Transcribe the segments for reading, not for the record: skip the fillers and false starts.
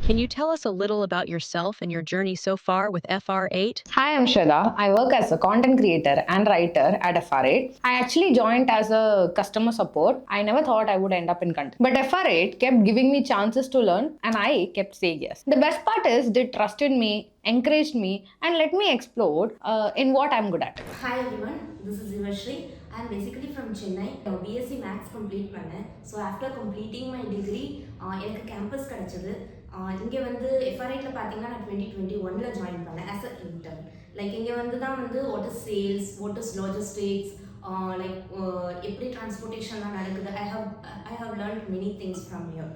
Can you tell us a little about yourself and your journey so far with FR8? Hi, I'm Swedha. I work as a content creator and writer at FR8. I actually joined as a customer support. I never thought I would end up in content. But FR8 kept giving me chances to learn and I kept saying yes. The best part is they trusted me, encouraged me, and let me explore in what I'm good at. Hi everyone, this is Yuvasree. I am basically from Chennai. BSc Max complete பண்ணேன். So after completing my degree, எனக்கு campus கிடச்சிது. இங்கே வந்து FR8ல பார்த்தீங்கன்னா நான் 2021ல join பண்ணேன் as a intern. Like இங்கே வந்து தான் வந்து what is sales, what is logistics, எப்படி டிரான்ஸ்போர்ட்டேஷன்லாம் நடக்குது. I have learned many things from here.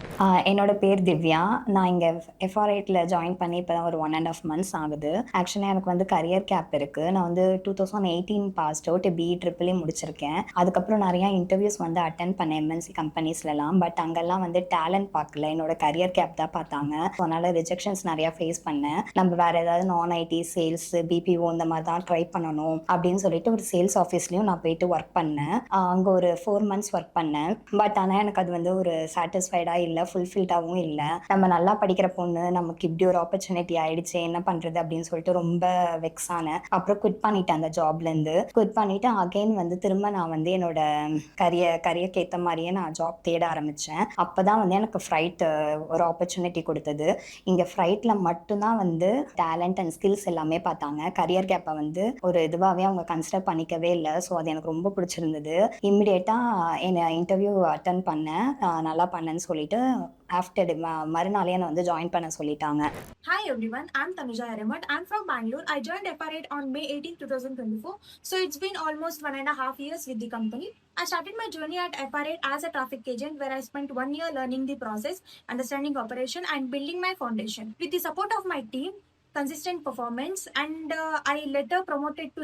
என்னோட பேர் திவ்யா. நான் இங்கே FR8ல ஜாயின் பண்ணி இப்போ தான் ஒரு 1.5 months ஆகுது. ஆக்சுவலாக எனக்கு வந்து கரியர் கேப் இருக்குது. நான் வந்து 2018 பாஸ்ட் அவுட் BE முடிச்சிருக்கேன். அதுக்கப்புறம் நிறையா இன்டர்வியூஸ் வந்து அட்டென்ட் பண்ணேன் MNC கம்பெனிஸ்லாம். பட் அங்கெல்லாம் வந்து டேலண்ட் பார்க்கல, என்னோட கரியர் கேப் தான் பார்த்தாங்க. ஸோ அதனால் ரிஜெக்ஷன்ஸ் நிறையா ஃபேஸ் பண்ணேன். நம்ம வேறு ஏதாவது நான் IT சேல்ஸ் BPO இந்த மாதிரி தான் ட்ரை பண்ணணும் அப்படின்னு சொல்லிட்டு ஒரு சேல்ஸ் ஆஃபீஸ்லேயும் நான் போயிட்டு ஒர்க் பண்ணேன். அங்கே ஒரு 4 months ஒர்க் பண்ணேன். பட் ஆனால் எனக்கு அது வந்து ஒரு சாட்டிஸ்ஃபைடாக இல்லை, ஃபுல்ஃபில்டாகவும் இல்லை. நம்ம நல்லா படிக்கிற பொண்ணு, நமக்கு இப்படி ஒரு ஆப்பர்ச்சுனிட்டி ஆயிடுச்சு, என்ன பண்ணுறது அப்படின்னு சொல்லிட்டு ரொம்ப வெக்ஸ் ஆனேன். அப்புறம் குவிட் பண்ணிட்டேன் அந்த ஜாப்லேருந்து. குவிட் பண்ணிவிட்டு அகெயின் வந்து திரும்ப நான் வந்து என்னோட கரியருக்கு ஏற்ற மாதிரியே நான் ஜாப் தேட ஆரம்பித்தேன். அப்போ தான் வந்து எனக்கு ஃப்ரைட் ஒரு ஆப்பர்ச்சுனிட்டி கொடுத்தது. இங்கே ஃப்ரைட்டில் மட்டும்தான் வந்து டேலண்ட் அண்ட் ஸ்கில்ஸ் எல்லாமே பார்த்தாங்க. கரியர் கேப்பை வந்து ஒரு இதுவாகவே அவங்க கன்சிடர் பண்ணிக்கவே இல்லை. ஸோ அது எனக்கு ரொம்ப பிடிச்சிருந்தது. இம்மிடியேட்டாக என்னை இன்டர்வியூ அட்டன் பண்ணேன், நல்லா பண்ணேன்னு சொல்லிட்டு ஆஃப்டர் மறுநாளே என்னை வந்து ஜாயின் பண்ண சொல்லிட்டாங்க. Hi everyone, I'm Tanuja. I'm from Bangalore. I joined FR8 on May 18, 2024. So it's been almost 1.5 years with the company. I started my journey at FR8 as a traffic agent, where I spent 1 year learning the process, understanding operation, and building my foundation. With the support of my team, consistent performance, and I later promoted to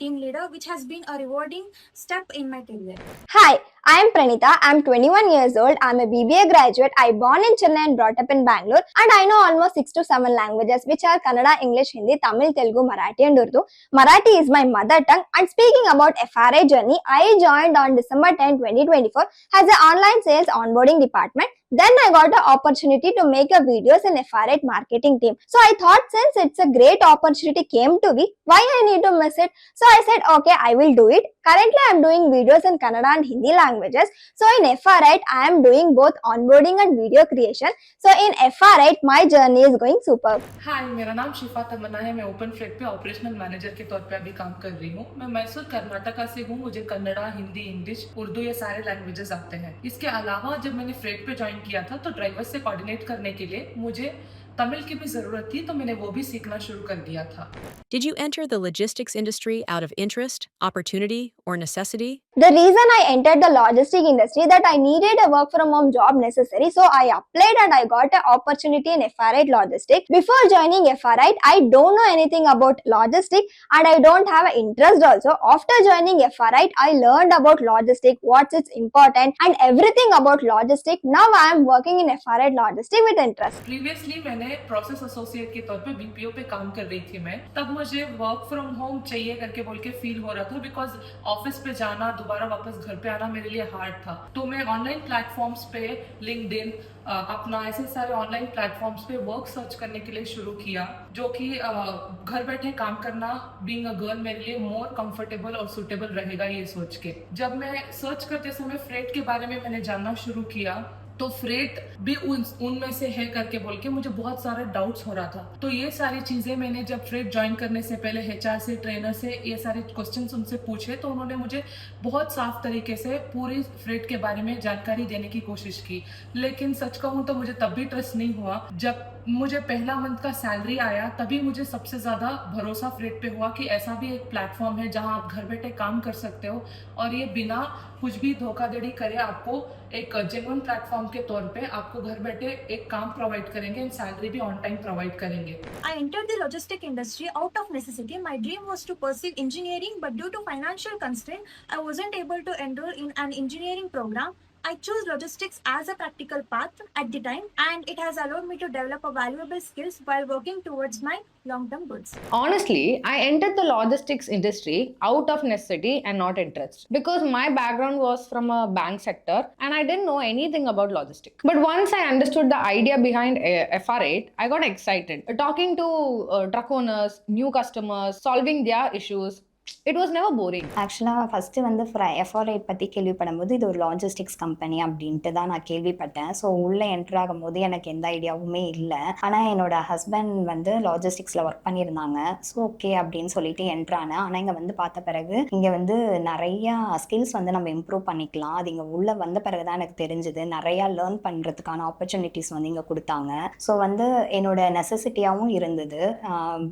team leader, which has been a rewarding step in my career. Hi, I am Pranita. I am 21 years old. I am a BBA graduate. I born in Chennai and brought up in Bangalore, and I know almost 6 to 7 languages, which are Kannada, English, Hindi, Tamil, Telugu, Marathi, and Urdu. Marathi is my mother tongue. And speaking about FR8 journey, I joined on December 10, 2024 as an online sales onboarding department. Then I got the opportunity to make a videos in FR8 marketing team. So I thought, since it's a great opportunity came to me, why I need to miss it? So I said, okay, I will do it. Currently, I am doing videos in Kannada and Hindi languages. So in FR8, I am doing both onboarding and video creation. So in FR8, my journey is going super. हाय, मेरा नाम शिफा तमन्ना है. मैं open freight पे operational manager के तौर पे अभी काम कर रही हूँ. मैं मैसूर कर्नाटका से हूँ. मुझे कन्नड़ा, हिंदी, इंग्लिश, उर्दू ये सारे लैंग्वेजेस आते हैं. इसके अलावा जब मैंने फ्रेट पे ज्वाइन किया था तो ड्राइवर से कोऑर्डिनेट करने के लिए मुझे तमिल की भी जरूरत थी, तो मैंने वो भी सीखना शुरू कर दिया था. Did you enter the logistics industry out of interest, opportunity, or necessity? The reason I entered the logistic industry that I needed a work from home job necessary, so I applied and I got an opportunity in FR8 logistics. Before joining FR8, I don't know anything about logistics and I don't have an interest also. After joining FR8, I learned about logistics, what's its important, and everything about logistics. Now I am working in FR8 logistics with interest. Previously मैंने process associate के तौर पे BPO पे काम कर रही थी. मैं तब मुझे वर्क फ्रॉम होम चाहिए करके बोल के फील हो रहा था, बिकॉज ऑफिस पे जाना, दोबारा वापस घर पे आना मेरे लिए हार्ड था. तो मैं ऑनलाइन प्लेटफॉर्म्स पे लिंक्डइन, अपना ऐसे सारे ऑनलाइन प्लेटफॉर्म्स पे वर्क सर्च करने के लिए शुरू किया, जो कि घर बैठे काम करना बीइंग अ गर्ल मेरे लिए मोर कंफर्टेबल और सूटेबल रहेगा ये सोच के. जब मैं सर्च करते समय फ्रेट के बारे में मैंने जानना शुरू किया, तो फ्रेट भी उनमें से है करके बोल के मुझे बहुत सारे डाउट्स हो रहा था. तो ये सारी चीज़ें मैंने जब फ्रेट ज्वाइन करने से पहले HR से, ट्रेनर से ये सारे क्वेश्चंस उनसे पूछे, तो उन्होंने मुझे बहुत साफ तरीके से पूरी फ्रेट के बारे में जानकारी देने की कोशिश की. लेकिन सच कहूँ तो मुझे तब भी ट्रस्ट नहीं हुआ. जब मुझे पहला मंथ का सैलरी आया, तभी मुझे सबसे ज़्यादा भरोसा फ्रेट पे हुआ कि ऐसा भी एक प्लेटफॉर्म है जहाँ आप घर बैठे काम कर सकते हो, और ये बिना कुछ भी धोखाधड़ी करे आपको एक जेन्युइन प्लेटफॉर्म के तौर पे आपको घर बैठे एक काम प्रोवाइड करेंगे एंड सैलरी भी ऑन टाइम प्रोवाइड करेंगे. I entered the logistic industry out of necessity. My dream was to pursue engineering, but due to financial constraint, I wasn't able to enroll in an engineering program. I chose logistics as a practical path at the time, and it has allowed me to develop a valuable skills while working towards my long-term goals. Honestly, I entered the logistics industry out of necessity and not interest because my background was from a bank sector and I didn't know anything about logistics. But once I understood the idea behind FR8, I got excited. Talking to truck owners, new customers, solving their issues, it was never boring. ஆக்சுவலாக first வந்து FR8 பற்றி கேள்விப்படும்போது இது ஒரு logistics company அப்படின்ட்டு தான் நான் கேள்விப்பட்டேன். So உள்ளே என்ட்ரு ஆகும்போது எனக்கு எந்த ஐடியாவுமே இல்லை. ஆனால் என்னோட ஹஸ்பண்ட் வந்து லாஜிஸ்டிக்ஸில் ஒர்க் பண்ணியிருந்தாங்க. ஸோ ஓகே அப்படின்னு சொல்லிட்டு என்ட்ரானேன். ஆனால் இங்கே வந்து பார்த்த பிறகு இங்கே வந்து நிறையா ஸ்கில்ஸ் வந்து நம்ம இம்ப்ரூவ் பண்ணிக்கலாம். அது இங்கே உள்ளே வந்த பிறகு தான் எனக்கு தெரிஞ்சுது. நிறையா லேர்ன் பண்ணுறதுக்கான ஆப்பர்ச்சுனிட்டிஸ் வந்து இங்கே கொடுத்தாங்க. ஸோ வந்து என்னோட நெசசிட்டியாகவும் இருந்தது.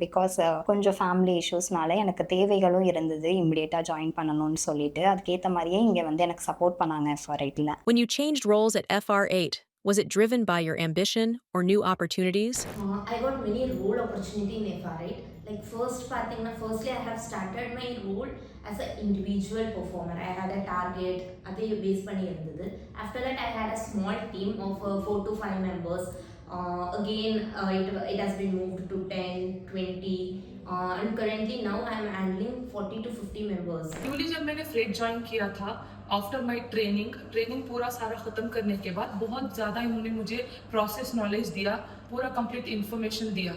பிகாஸ் கொஞ்சம் ஃபேமிலி இஷ்யூஸ்னால எனக்கு தேவைகளும் இருந்தது இமிடியேட்டா ஜாயின் பண்ணணும்னு சொல்லிட்டு அதுக்கேற்ற மாதிரியே இங்கே வந்து எனக்கு சப்போர்ட் பண்ணாங்க FR8ல. When you changed roles at FR8, was it driven by your ambition or new opportunities? I got many role opportunity in FR8. Like firstly I have started my role as an individual performer. I had a target, adhe base panni irundhathu. After that I had a small team of 4 to 5 members. It has been moved to 10, 20. And currently now I am handling 40 to 50 members. Actually जब मैंने freight join किया था after my training पूरा सारा ख़त्म करने के बाद बहुत ज़्यादा इन्होंने मुझे प्रोसेस नॉलेज दिया, पूरा कंप्लीट इन्फॉर्मेशन दिया.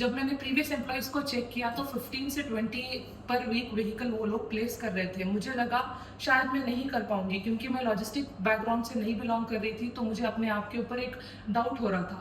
जब मैंने प्रीवियस एम्प्लॉयज़ को चेक किया तो 15 से 20 पर वीक व्हीकल वो लोग प्लेस कर रहे थे. मुझे लगा शायद मैं नहीं कर पाऊंगी क्योंकि मैं लॉजिस्टिक बैकग्राउंड से नहीं बिलोंग कर रही थी, तो मुझे अपने आप के ऊपर एक डाउट हो रहा था.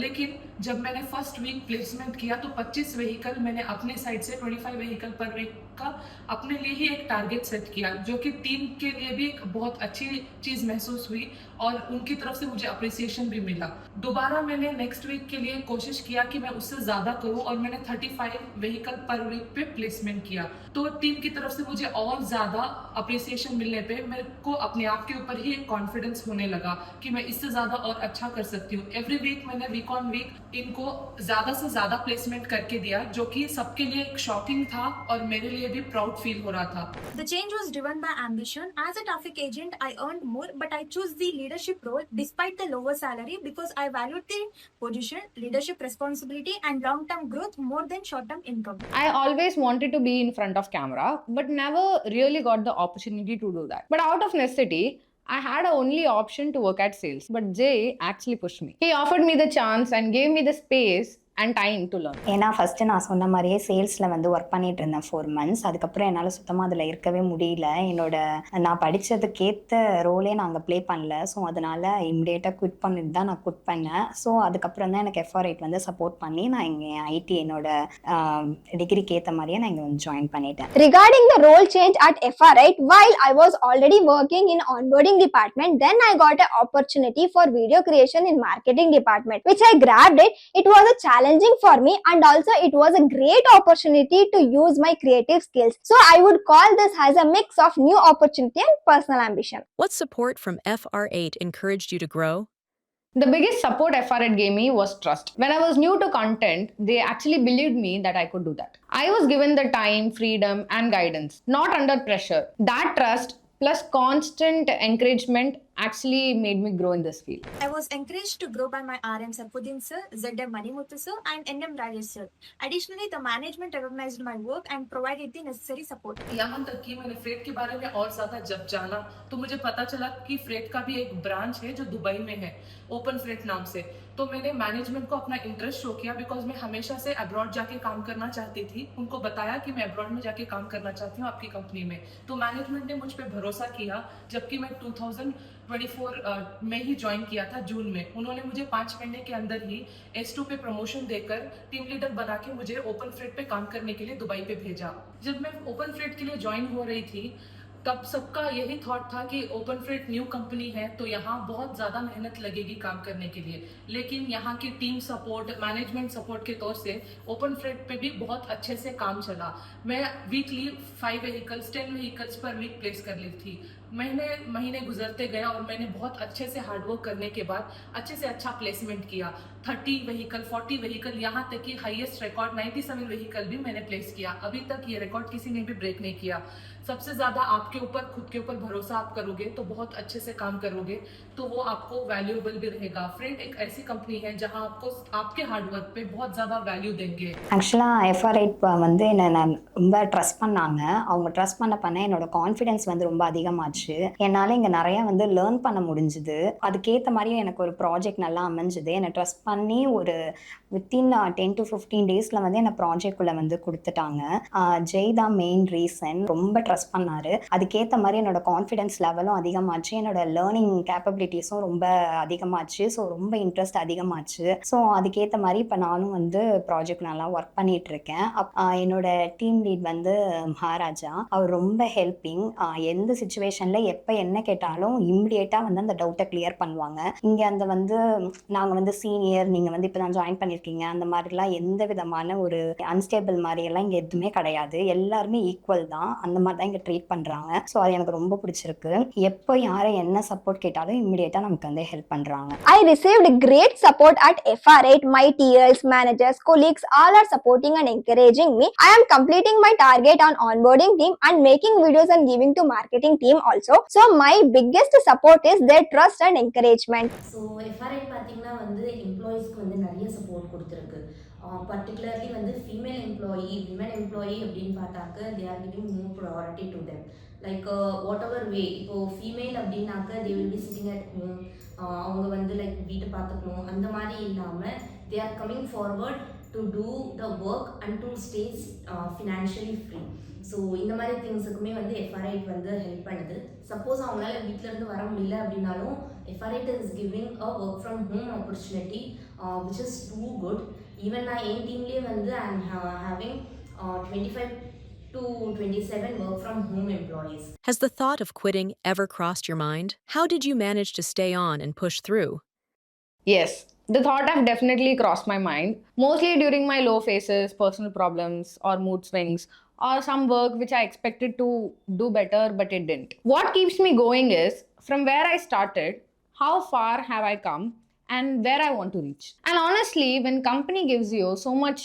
लेकिन जब मैंने फर्स्ट वीक प्लेसमेंट किया तो 25 व्हीकल मैंने अपने साइड से 25 व्हीकल पर वीक का अपने लिए ही एक टारगेट सेट किया, जो कि टीम के लिए भी एक बहुत अच्छी चीज़ महसूस हुई और उनकी तरफ से मुझे अप्रिसिएशन भी मिला. दोबारा मैंने नेक्स्ट वीक के लिए कोशिश किया कि मैं उससे ज़्यादा करूं और मैंने 35 व्हीकल पर वीक पे प्लेसमेंट किया. तो टीम की तरफ से मुझे और ज़्यादा अप्रिसिएशन मिलने पे मेरे को अपने आप के ऊपर ही एक कॉन्फिडेंस होने लगा कि मैं इससे ज़्यादा और अच्छा कर सकती हूँ. एवरी वीक मैंने वीक ऑन वीक इनको ज़्यादा से ज़्यादा प्लेसमेंट करके दिया, जो कि सबके लिए एक शॉकिंग था और मेरे लिए भी प्राउड फील हो रहा था. The change was driven by ambition. As a traffic agent, I earned more, but I chose the leadership role despite the lower salary because I valued the position, leadership responsibility, and long-term growth more than short-term income. I always wanted to be in front of camera, but never really got the opportunity to do that. But out of necessity, I had a only option to work at sales, but Jay actually pushed me. He offered me the chance and gave me the space and time to learn. ஏன்னா first நான் சொன்ன மாதிரியே சேல்ஸில் வந்து work பண்ணிட்டு இருந்தேன் 4 months. அதுக்கப்புறம் என்னால் சுத்தமாக அதில் இருக்கவே முடியல. நான் படித்ததுக்கேற்ற ரோலே நான் அங்கே ப்ளே பண்ணல. ஸோ அதனால் இம்மிடியேட்டாக குவிட் பண்ணிட்டு தான் நான் குவிட் பண்ணேன். ஸோ அதுக்கப்புறம் தான் எனக்கு FR8 வந்து சப்போர்ட் பண்ணி நான் இங்கே ஐடி என்னோட டிகிரிக்கு ஏற்ற மாதிரியே நான் இங்கே வந்து ஜாயின் பண்ணிட்டேன். Regarding the role change at FR8, while I was already working in onboarding department, then I got an opportunity for video creation in marketing department, which I grabbed it. It was a challenging for me and also it was a great opportunity to use my creative skills. So I would call this as a mix of new opportunity and personal ambition. What support from FR8 encouraged you to grow? The biggest support FR8 gave me was trust. When I was new to content, they actually believed me that I could do that. I was given the time, freedom, and guidance, not under pressure. That trust plus constant encouragement actually made me grow in this field. I was encouraged to grow by my RM Sarpudin sir, ZM Manimuthu sir, and NM Rajesh sir. Additionally, the management recognized my work and provided the necessary support. यहाँ तक कि मैंने freight के बारे में और ज़्यादा जब जाना तो मुझे पता चला कि फ्रेट का भी एक ब्रांच है जो दुबई में है, ओपन फ्रेट नाम से. तो मैंने मैनेजमेंट को अपना इंटरेस्ट शो किया बिकॉज मैं हमेशा से अब्रॉड जाके काम करना चाहती थी. उनको बताया कि मैं अब्रॉड में जाके काम करना चाहती हूँ आपकी कंपनी में. तो मैनेजमेंट ने मुझ पर भरोसा किया. जबकि मैं 2024 में ही ज्वाइन किया था जून में. उन्होंने मुझे 5 महीने के अंदर ही S2 पे प्रमोशन देकर टीम लीडर बना के मुझे ओपन फ्रेट पे काम करने के लिए दुबई पे भेजा. जब मैं ओपन फ्रेट के लिए ज्वाइन हो रही थी तब सबका यही थॉट था कि ओपन फ्रेट न्यू कंपनी है तो यहाँ बहुत ज़्यादा मेहनत लगेगी काम करने के लिए. लेकिन यहाँ की टीम सपोर्ट, मैनेजमेंट सपोर्ट के तौर से ओपन फ्रेट पे भी बहुत अच्छे से काम चला. मैं weekly 5 vehicles 10 vehicles per week place कर ली थी. महीने गुजरते गए और मैंने बहुत अच्छे से हार्डवर्क करने के बाद अच्छे से अच्छा प्लेसमेंट किया। 30 व्हीकल, 40 व्हीकल, यहाँ तक कि हाईएस्ट रिकॉर्ड 97 व्हीकल भी मैंने प्लेस किया। अभी तक ये रिकॉर्ड किसी ने भी ब्रेक नहीं किया। सबसे ज़्यादा आपके ऊपर, खुद के ऊपर भरोसा आप करोगे तो बहुत अच्छे से काम करोगे तो वो आपको वैल्यूएबल भी रहेगा। फ्रेंड एक ऐसी कंपनी है जहाँ आपको आपके हार्डवर्क पे बहुत ज़्यादा வேல்யூ देंगे। ஆக்சுவலாக FR8 வந்து என்னை ரொம்ப ட்ரஸ்ட் பண்ணாங்க. அவங்க ட்ரஸ்ட் பண்ண என்னோட கான்ஃபிடென்ஸ் வந்து ரொம்ப அதிகமாச்சு. என்னால் இங்கே நிறையா வந்து லேர்ன் பண்ண முடிஞ்சுது. அதுக்கேற்ற மாதிரியும் எனக்கு ஒரு ப்ராஜெக்ட் நல்லா அமைஞ்சுது. என்னை ட்ரஸ்ட் பண்ணி ஒரு வித்தின் 10 to 15 டேஸில் வந்து என்னை ப்ராஜெக்ட்குள்ளே வந்து கொடுத்துட்டாங்க. ஜெய் தான் மெயின் ரீசன். ரொம்ப ட்ரஸ்ட் பண்ணார். அதுக்கேற்ற மாதிரி என்னோட கான்ஃபிடென்ஸ் லெவலும் அதிகமாச்சு. என்னோட லேர்னிங் கேப்பபிலிட்டிஸும் ரொம்ப அதிகமாச்சு. ஸோ ரொம்ப இன்ட்ரெஸ்ட் அதிகமாச்சு. ஸோ அதுக்கேற்ற மாதிரி இப்போ நானும் வந்து ப்ராஜெக்ட் நல்லா ஒர்க் பண்ணிட்டு இருக்கேன். என்னோட டீம் லீட் வந்து மகாராஜா. அவர் ரொம்ப ஹெல்ப்பிங். எந்த சுச்சுவேஷனில் எப்போ என்ன கேட்டாலும் இம்மிடியேட்டாக வந்து அந்த டவுட்டை கிளியர் பண்ணுவாங்க. இங்கே அந்த வந்து நாங்கள் வந்து சீனியர், நீங்கள் வந்து இப்போ தான் ஜாயின் பண்ணியிருக்கீங்க, அந்த மாதிரிலாம் எந்த விதமான ஒரு அன்ஸ்டேபிள் மாதிரியெல்லாம் இங்கே எதுவுமே கிடையாது. எல்லாருமே ஈக்குவல் தான். அந்த மாதிரி தான் இங்கே ட்ரீட் பண்ணுறாங்க. ஸோ அது எனக்கு ரொம்ப பிடிச்சிருக்கு. எப்போ யாரை என்ன சப்போர்ட் கேட்டாலும் இம்மிடியேட்டாக நமக்கு வந்து ஹெல்ப் பண்ணுறாங்க. I received great support at FR8. My TLs, managers, colleagues all are supporting and encouraging me. I am completing my target on onboarding team and making videos and giving to marketing team also. So my biggest support is their trust and encouragement. So FR8 பார்த்தீங்கன்னா வந்து எம்ப்ளாயீஸ்க்கு வந்து நிறைய support கொடுத்துருக்கு. Particularly வந்து female employee, women employee அப்படின்னு பார்த்தாக்க they are giving more priority to them. Like whatever way. இப்போது female அப்படின்னாக்க they will be sitting at home. அவங்க வந்து லைக் வீட்டை பார்த்துக்கணும் அந்த மாதிரி இல்லாமல் they are coming forward to do the work and to stay financially free. So இந்த மாதிரி திங்ஸுக்குமே வந்து FR8 வந்து ஹெல்ப் பண்ணுது. சப்போஸ் அவங்களால வீட்டிலேருந்து வர முடியல அப்படின்னாலும் FR8 is giving a work from home opportunity which is too good. Even நான் என் டீம்லேயே வந்து I am having 25 to 27 work from home employees. Has the thought of quitting ever crossed your mind? How did you manage to stay on and push through? Yes, the thought have definitely crossed my mind, mostly during my low phases, personal problems, or mood swings, or some work which I expected to do better but it didn't. What keeps me going is from where I started, how far have I come, and where I want to reach. And honestly, when company gives you so much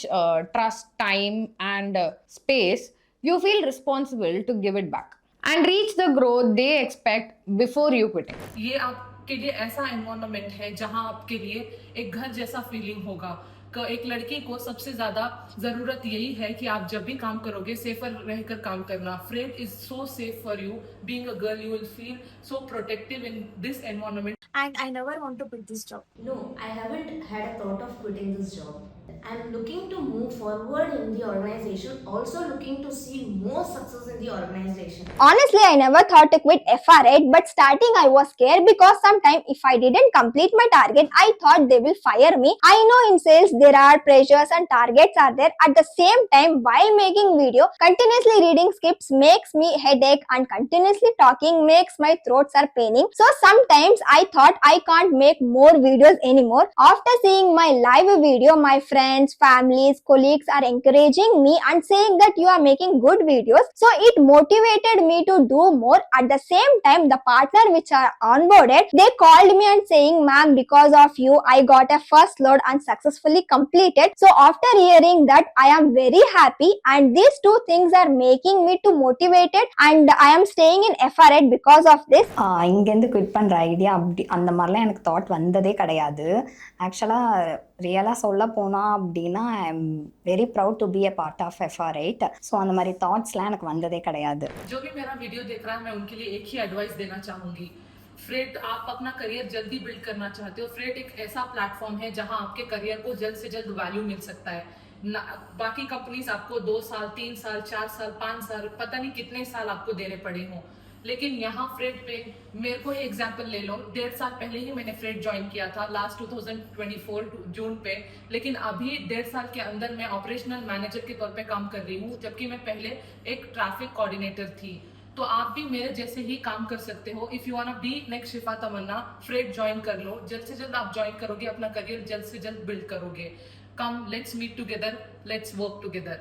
trust, time, and space, you feel responsible to give it back and reach the growth they expect before you quitting. ये आपके लिए ऐसा environment है जहां आपके लिए एक घर जैसा फीलिंग होगा। एक लड़की को सबसे ज्यादा जरूरत यही है कि आप जब भी काम करोगे सेफर रहकर काम करना। FR8 is so safe for you. Being a girl you will feel so protective in this environment. And I never want to quit this job. No, I haven't had a thought of quitting this job. I'm looking to move forward in the organization, also looking to see more success in the organization. Honestly, I never thought to quit FR8, but starting I was scared because sometimes if I didn't complete my target, I thought they will fire me. I know in sales there are pressures and targets are there. At the same time, while making video, continuously reading scripts makes me headache and continuously talking makes my throats are paining. So sometimes I thought I can't make more videos anymore. After seeing my live video, my friends, families, colleagues are encouraging me and saying that you are making good videos. So it motivated me to do more. At the same time, the partner which are onboarded, they called me and saying, "Ma'am, because of you, I got a first load and successfully completed." So after hearing that, I am very happy, and these two things are making me to motivated, and I am staying in FR8 because of this. இங்கேருந்து quit பண்ணுற idea அந்த மாதிரிலாம் எனக்கு thought வந்ததே கிடையாது. ஆக்சுவலாக ரியலாக சொல்ல போனால் அப்படின்னா I am very proud to be a part of FR8. So அந்த மாதிரி தாட்ஸ்லாம் எனக்கு வந்ததே கிடையாது. जो भी मेरा वीडियो देख रहा है मैं उनके लिए एक ही एडवाइस देना चाहूंगी। फ्रेड आप अपना करियर जल्दी बिल्ड करना चाहते हो, फ्रेड एक ऐसा प्लेटफॉर्म है जहां आपके करियर को जल्द से जल्द वैल्यू मिल सकता है। बाकी कंपनीज आपको 2 साल 3 साल 4 साल 5 साल पता नहीं कितने साल आपको देने पड़े हों, लेकिन यहाँ फ्रेड पे मेरे को ही एग्जाम्पल ले लो। 1.5 साल पहले ही मैंने फ्रेड ज्वाइन किया था लास्ट 2024 जून पे, लेकिन अभी 1.5 साल के अंदर मैं ऑपरेशनल मैनेजर के तौर पे काम कर रही हूँ, जबकि मैं पहले एक ट्रैफिक कोऑर्डिनेटर थी। तो आप भी मेरे जैसे ही काम कर सकते हो। If you want be next Shifa Tamannaah, Fred join कर लो। जल्द से जल्द आप ज्वाइन करोगे, अपना करियर जल्द से जल्द बिल्ड करोगे। Come let's meet together, let's work together.